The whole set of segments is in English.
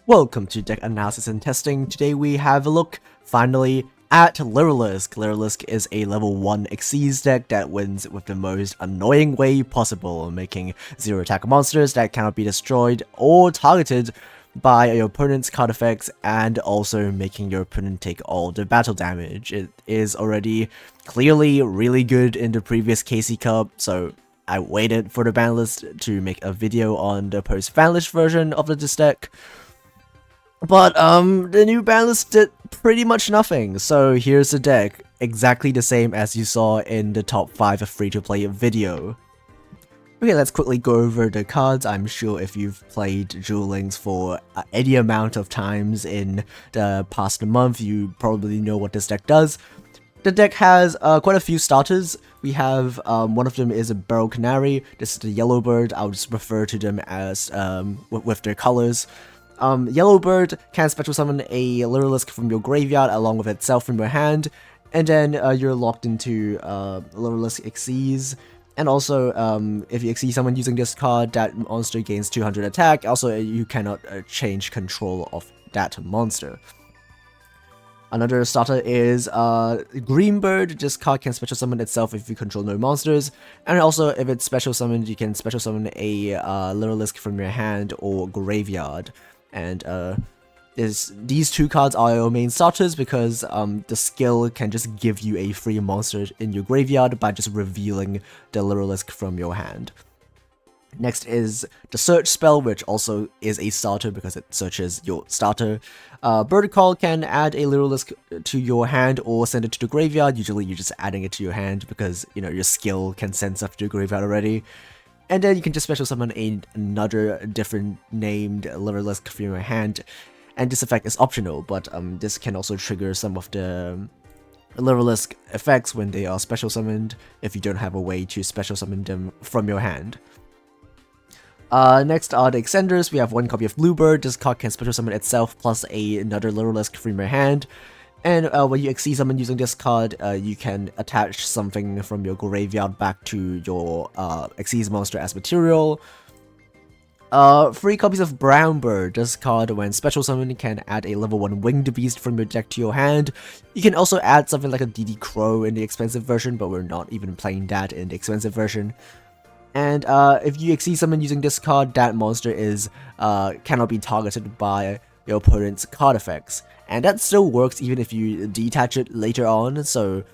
Welcome to Deck Analysis and Testing. Today we have a look, finally, at LYRILUSC. LYRILUSC is a level 1 Xyz deck that wins with the most annoying way possible, making 0 attack monsters that cannot be destroyed or targeted by your opponent's card effects, and also making your opponent take all the battle damage. It is already clearly really good in the previous KC Cup, so I waited for the ban list to make a video on the post-ban list version of this deck. But, the new ban list did pretty much nothing, so here's the deck, exactly the same as you saw in the top 5 of free-to-play video. Okay, let's quickly go over the cards. I'm sure if you've played Duel Links for any amount of times in the past month, you probably know what this deck does. The deck has quite a few starters. We have, one of them is a Barrel Canary. This is the Yellow Bird. I'll just refer to them as, with their colors. Yellow Bird can special summon a LYRILUSC from your graveyard along with itself from your hand, and then you're locked into LYRILUSC Xyz. And also, if you Xyz someone using this card, that monster gains 200 attack. Also, you cannot change control of that monster. Another starter is Green Bird. This card can special summon itself if you control no monsters. And also, if it's special summoned, you can special summon a LYRILUSC from your hand or graveyard. And these two cards are your main starters because the skill can just give you a free monster in your graveyard by just revealing the LYRILUSC from your hand. Next is the Search spell, which also is a starter because it searches your starter. Bird Call can add a LYRILUSC to your hand or send it to the graveyard. Usually you're just adding it to your hand because, you know, your skill can send stuff to your graveyard already. And then you can just special summon another different named LYRILUSC from your hand, and this effect is optional, but this can also trigger some of the LYRILUSC effects when they are special summoned, if you don't have a way to special summon them from your hand. Next are the Extenders. We have one copy of Bluebird. This card can special summon itself plus another LYRILUSC from your hand. And when you Xyz summon using this card, you can attach something from your graveyard back to your Xyz monster as material. 3 copies of Brown Bird. This card, when special summoned, can add a level 1 winged beast from your deck to your hand. You can also add something like a DD Crow in the expensive version, but we're not even playing that in the expensive version. And if you Xyz summon using this card, that monster is cannot be targeted by your opponent's card effects. And that still works even if you detach it later on, so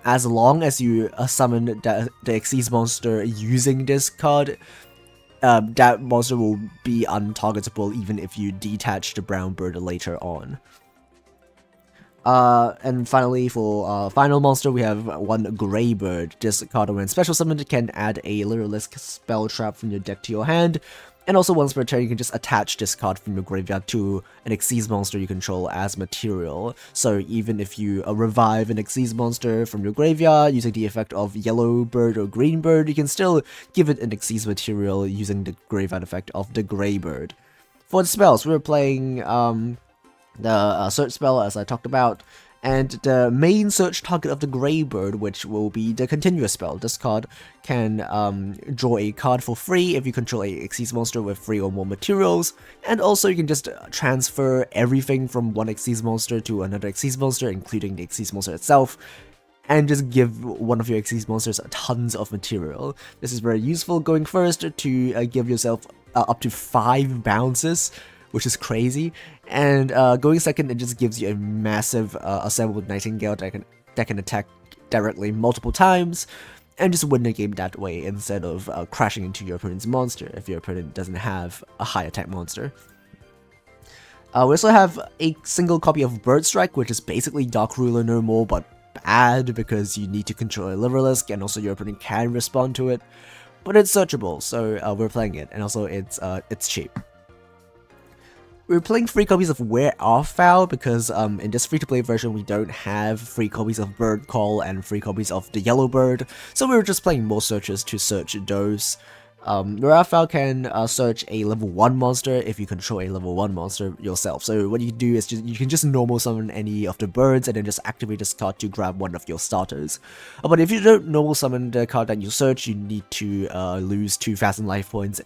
as long as you summon the Xyz monster using this card, that monster will be untargetable even if you detach the Brown Bird later on. And finally, for final monster, we have one Grey Bird. This card, when special summoned, can add a LYRILUSC spell trap from your deck to your hand. And also, once per turn, you can just attach this card from your graveyard to an Xyz monster you control as material. So even if you revive an Xyz monster from your graveyard using the effect of Yellow Bird or Green Bird, you can still give it an Xyz material using the graveyard effect of the Grey Bird. For the spells, we're playing the Search spell, as I talked about, and the main search target of the Grey Bird, which will be the Continuous spell. This card can draw a card for free if you control a Xyz monster with 3 or more materials, and also you can just transfer everything from one Xyz monster to another Xyz monster, including the Xyz monster itself, and just give one of your Xyz monsters tons of material. This is very useful going first to give yourself up to 5 bounces, which is crazy, and going second, it just gives you a massive assembled Nightingale that can attack directly multiple times, and just win the game that way instead of crashing into your opponent's monster if your opponent doesn't have a high attack monster. We also have a single copy of Bird Strike, which is basically Dark Ruler no more, but bad because you need to control a LYRILUSC, and also your opponent can respond to it, but it's searchable, so we're playing it, and also it's cheap. We're playing 3 copies of Where Are Foul because in this free-to-play version we don't have 3 copies of Bird Call and 3 copies of the Yellow Bird, so we were just playing more searches to search those. Where Are Foul can search a level 1 monster if you control a level 1 monster yourself. So what you do is you can just normal summon any of the birds and then just activate this card to grab one of your starters. But if you don't normal summon the card that you search, you need to lose 2,000 life points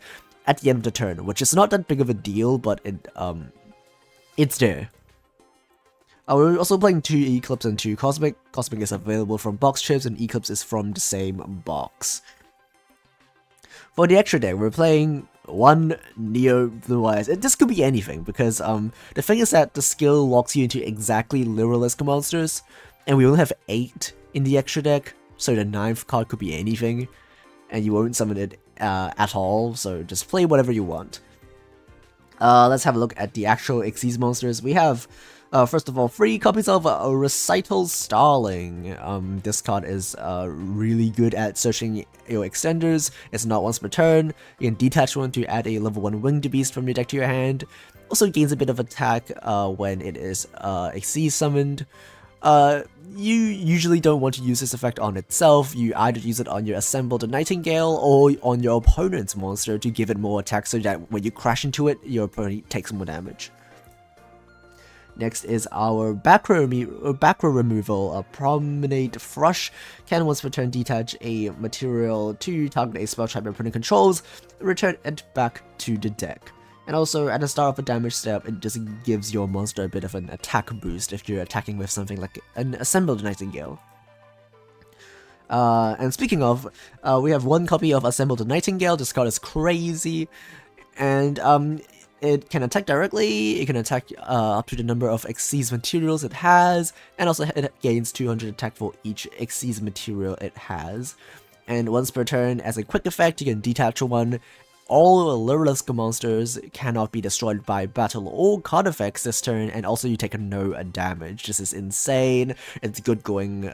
at the end of the turn, which is not that big of a deal, but it's there. We're also playing 2 Eclipse and 2 Cosmic. Cosmic is available from box chips, and Eclipse is from the same box. For the extra deck, we're playing 1 Neo Blue Eyes. This could be anything, because the thing is that the skill locks you into exactly LYRILUSC monsters, and we only have 8 in the extra deck, so the 9th card could be anything, and you won't summon it at all, so just play whatever you want. Let's have a look at the actual Xyz monsters. We have, first of all, 3 copies of Recital Starling. This card is really good at searching your extenders. It's not once per turn. You can detach one to add a level 1 winged beast from your deck to your hand. Also gains a bit of attack when it is Xyz summoned. You usually don't want to use this effect on itself. You either use it on your assembled Nightingale or on your opponent's monster to give it more attack so that when you crash into it, your opponent takes more damage. Next is our back row removal. Promenade Thrush can once per turn detach a material to target a spell type your opponent controls, return it back to the deck. And also, at the start of a damage step, it just gives your monster a bit of an attack boost if you're attacking with something like an assembled Nightingale. And speaking of, we have 1 copy of Assembled Nightingale. This card is crazy, and it can attack directly, it can attack up to the number of Xyz materials it has, and also it gains 200 attack for each Xyz material it has. And once per turn, as a quick effect, you can detach 1. All LYRILUSC monsters cannot be destroyed by battle or card effects this turn, and also you take no damage. This is insane. It's good going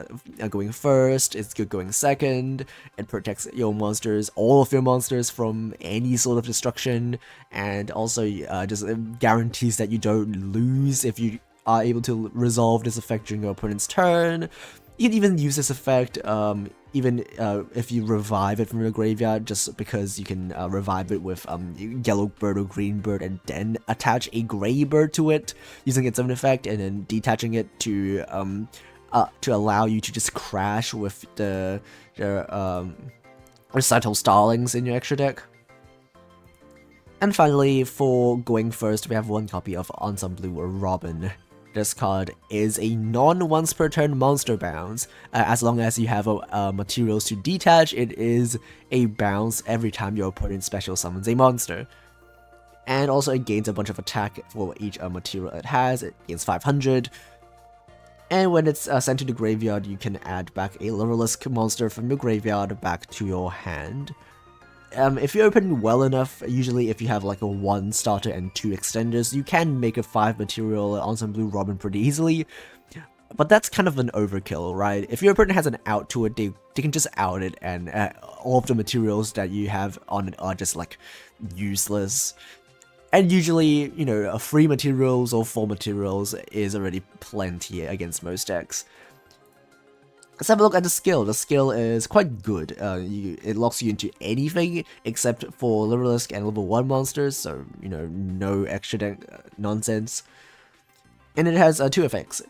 first, it's good going second, it protects your monsters, all of your monsters, from any sort of destruction, and also just guarantees that you don't lose if you are able to resolve this effect during your opponent's turn. You can even use this effect even if you revive it from your graveyard, just because you can revive it with yellow bird or green bird and then attach a gray bird to it using its own effect, and then detaching it to allow you to just crash with the Recital Starlings in your extra deck. And finally, for going first, we have 1 copy of Ensemble Robin. This card is a non-once per turn monster bounce. As long as you have materials to detach, it is a bounce every time your opponent special summons a monster. And also it gains a bunch of attack for each material it has. It gains 500. And when it's sent to the graveyard, you can add back a LYRILUSC monster from your graveyard back to your hand. If you open well enough, usually if you have like a 1 starter and 2 extenders, you can make a 5 material Ensemble Robin pretty easily, but that's kind of an overkill, right? If your opponent has an out to it, they can just out it, and all of the materials that you have on it are just like useless. And usually, you know, 3 materials or 4 materials is already plenty against most decks. Let's have a look at the skill. The skill is quite good. It locks you into anything except for LYRILUSC and level 1 monsters, so, you know, no extra deck nonsense. And it has 2 effects.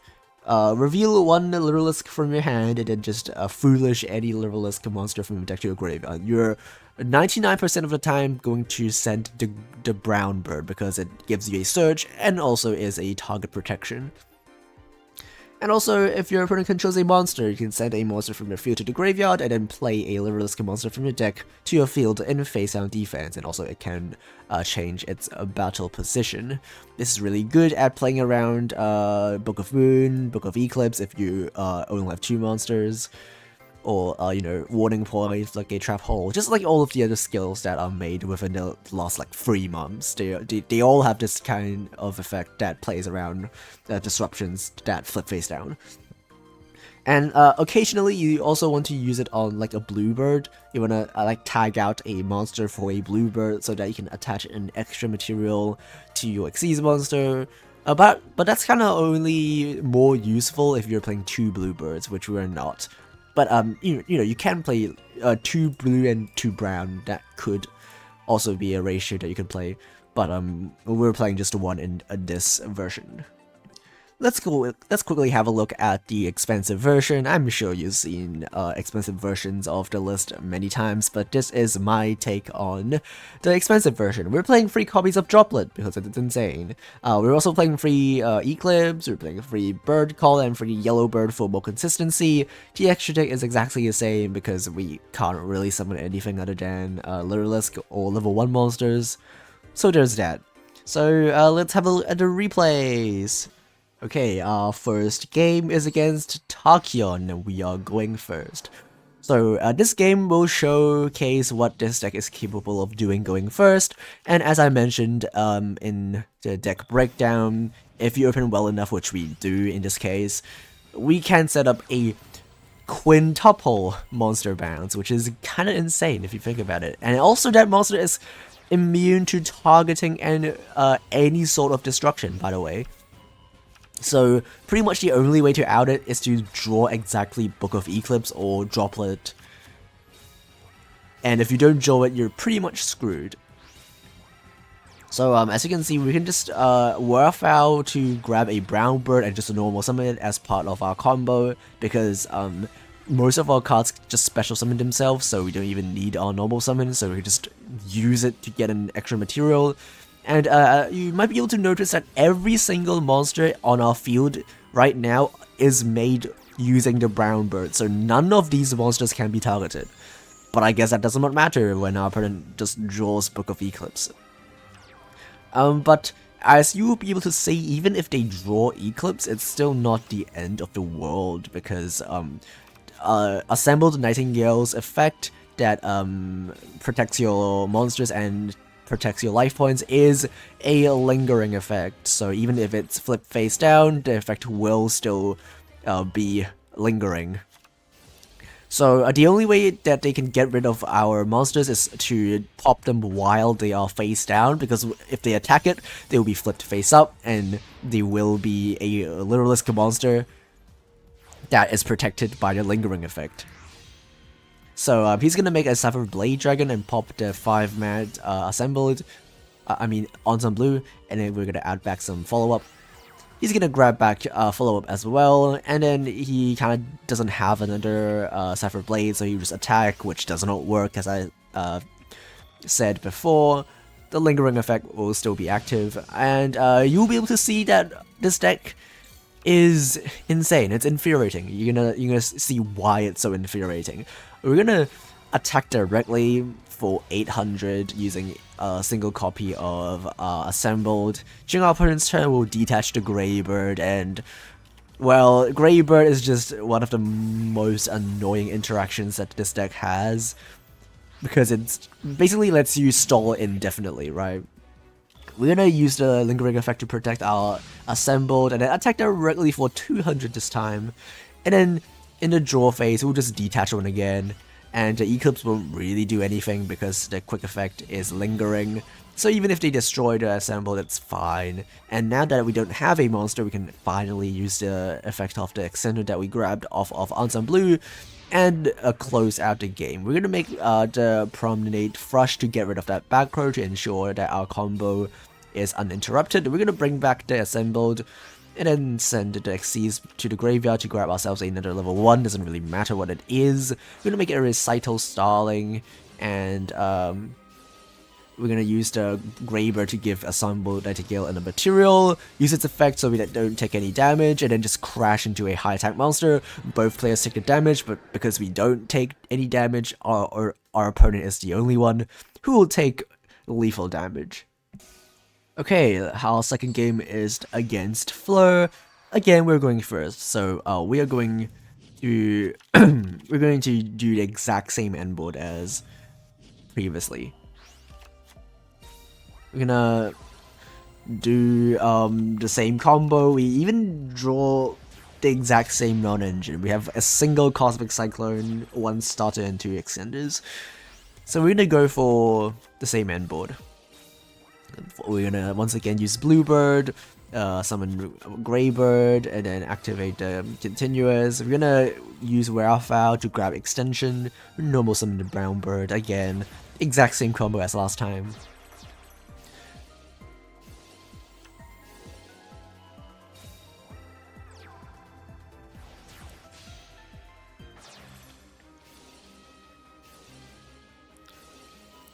Reveal 1 LYRILUSC from your hand, and then just foolish any LYRILUSC monster from your deck to your grave. You're 99% of the time going to send the brown bird, because it gives you a surge and also is a target protection. And also, if your opponent controls a monster, you can send a monster from your field to the graveyard, and then play a LYRILUSC monster from your deck to your field in face-down defense, and also it can change its battle position. This is really good at playing around Book of Moon, Book of Eclipse if you only have 2 monsters, or, you know, warning points like a trap hole, just like all of the other skills that are made within the last like 3 months. They all have this kind of effect that plays around disruptions that flip face down. And occasionally you also want to use it on like a bluebird. You want to like tag out a monster for a bluebird so that you can attach an extra material to your Xyz monster. But that's kind of only more useful if you're playing 2 bluebirds, which we're not. But you know, you can play 2 blue and 2 brown. That could also be a ratio that you can play. But we're playing just 1 in this version. let's quickly have a look at the expensive version. I'm sure you've seen expensive versions of the list many times, but this is my take on the expensive version. We're playing free copies of Droplet because it's insane. We're also playing free Eclipse, we're playing free Bird Call, and free Yellow Bird for more consistency. The extra deck is exactly the same because we can't really summon anything other than LYRILUSC or level 1 monsters. So there's that. So let's have a look at the replays. Okay, our first game is against Tachyon, and we are going first. So this game will showcase what this deck is capable of doing going first, and as I mentioned in the deck breakdown, if you open well enough, which we do in this case, we can set up a quintuple monster bounce, which is kind of insane if you think about it. And also that monster is immune to targeting and any sort of destruction, by the way. So pretty much the only way to out it is to draw exactly Book of Eclipse or Droplet. And if you don't draw it, you're pretty much screwed. So as you can see, we can just Werf out to grab a brown bird and just a normal summon it as part of our combo, because most of our cards just special summon themselves, so we don't even need our normal summon, so we can just use it to get an extra material. And you might be able to notice that every single monster on our field right now is made using the brown bird, so none of these monsters can be targeted. But I guess that does not matter when our opponent just draws Book of Eclipse. But as you will be able to see, even if they draw Eclipse, it's still not the end of the world, because Assembled Nightingale's effect that protects your monsters and protects your life points is a lingering effect, so even if it's flipped face down, the effect will still be lingering. So the only way that they can get rid of our monsters is to pop them while they are face down, because if they attack it, they will be flipped face up, and they will be a LYRILUSC monster that is protected by the lingering effect. So he's gonna make a Sapphire Blade Dragon and pop the 5-man assembled, Ensemble, and then we're gonna add back some follow-up. He's gonna grab back follow-up as well, and then he kind of doesn't have another Sapphire Blade, so he just attack, which does not work, as I said before. The lingering effect will still be active, and you'll be able to see that this deck is insane. It's infuriating. You're gonna see why it's so infuriating. We're gonna attack directly for 800 using a single copy of Assembled. During our opponent's turn, we'll detach the Greybird, and well, Greybird is just one of the most annoying interactions that this deck has, because it basically lets you stall indefinitely, right? We're gonna use the lingering effect to protect our Assembled, and then attack directly for 200 this time. And then in the draw phase, we'll just detach one again, and the Eclipse won't really do anything because the quick effect is lingering. So even if they destroy the Assembled, it's fine. And now that we don't have a monster, we can finally use the effect of the Extender that we grabbed off of Ensemble and close out the game. We're gonna make the Promenade Thrush to get rid of that back row to ensure that our combo is uninterrupted. We're gonna bring back the Assembled and then send the Xyz to the graveyard to grab ourselves another level 1, doesn't really matter what it is. We're gonna make it a Recital Starling, and we're gonna use the Greybird to give Assembled Nightingale a material, use its effect so we don't take any damage, and then just crash into a high attack monster. Both players take the damage, but because we don't take any damage, our opponent is the only one who will take lethal damage. Okay, our second game is against Fleur. Again, we're going first, so we are going to we're going to do the exact same end board as previously. We're gonna do the same combo. We even draw the exact same non-engine. We have a single Cosmic Cyclone, 1 starter, and 2 extenders. So we're gonna go for the same end board. We're gonna once again use Bluebird, summon Greybird, and then activate the Continuous. We're gonna use Werewolf to grab Extension, normal summon the Brown Bird, again, exact same combo as last time.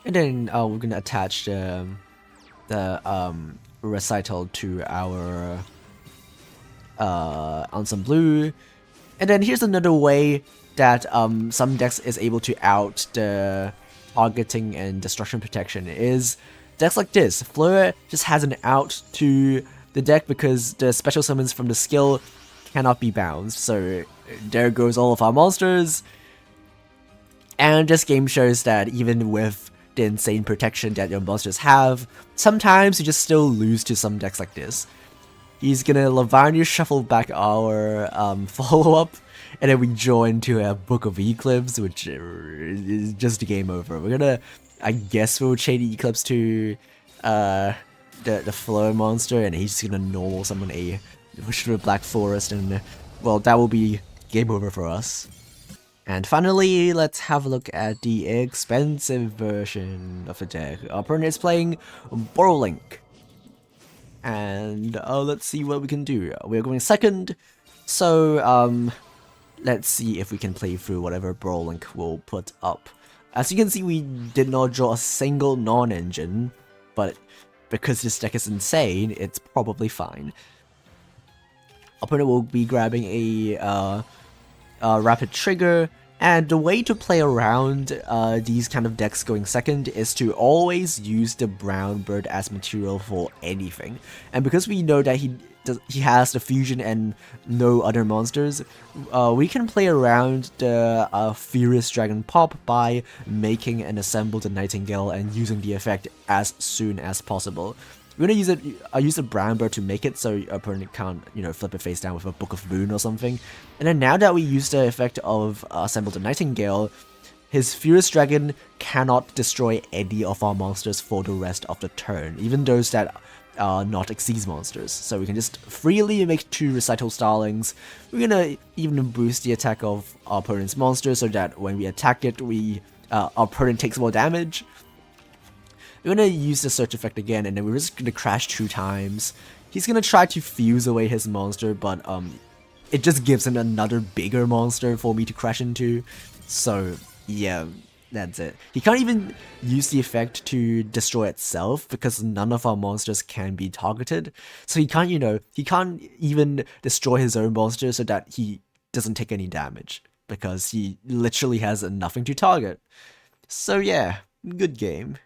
And then we're gonna attach the recital to our Ensemble Blue. And then here's another way that some decks is able to out the targeting and destruction protection is decks like this. Fleur just has an out to the deck because the special summons from the skill cannot be bounced. So there goes all of our monsters. And this game shows that even with the insane protection that your monsters have, sometimes you just still lose to some decks like this. He's gonna Lavanya shuffle back our follow-up, and then we join to a Book of Eclipse, which is just a game over. We're gonna, I guess we'll chain Eclipse to the Flow monster, and he's just gonna normal summon a Black Forest, and well, that will be game over for us. And finally, let's have a look at the expensive version of the deck. Our opponent is playing Borrowlink. And let's see what we can do. We're going second, so let's see if we can play through whatever Borrowlink will put up. As you can see, we did not draw a single non-engine, but because this deck is insane, it's probably fine. Opponent will be grabbing a Rapid Trigger, and the way to play around these kind of decks going second is to always use the brown bird as material for anything. And because we know that he has the fusion and no other monsters, we can play around the Furious Dragon Pop by making and assemble the Nightingale and using the effect as soon as possible. We're gonna use it. I use the brown bird to make it so your opponent can't, flip it face down with a Book of Moon or something. And then now that we use the effect of Assemble the Nightingale, his Furious Dragon cannot destroy any of our monsters for the rest of the turn, even those that are not Xyz monsters. So we can just freely make 2 Recital Starlings. We're gonna even boost the attack of our opponent's monster so that when we attack it, our opponent takes more damage. We're gonna use the search effect again, and then we're just gonna crash 2 times. He's gonna try to fuse away his monster, but it just gives him another bigger monster for me to crash into. So yeah, that's it. He can't even use the effect to destroy itself because none of our monsters can be targeted. So he can't, he can't even destroy his own monster so that he doesn't take any damage because he literally has nothing to target. So yeah, good game.